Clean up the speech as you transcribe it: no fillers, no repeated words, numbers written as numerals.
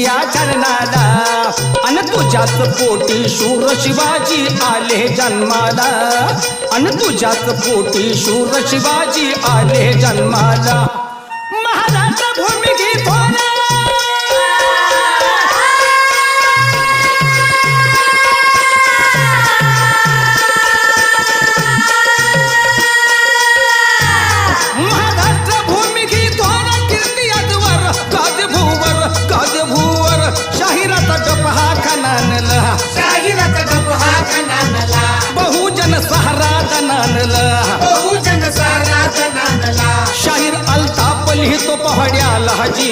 या चरणाला अन तुझ्याच पोटी शूर शिवाजी आले जन्माला अन तुझ्याच पोटी शूर शिवाजी आले जन्माला महाराष्ट्र भूमी की थोरा बहुजन सहारा दनानला शाहीर अल्ताप लिहितो पहाड्याला जी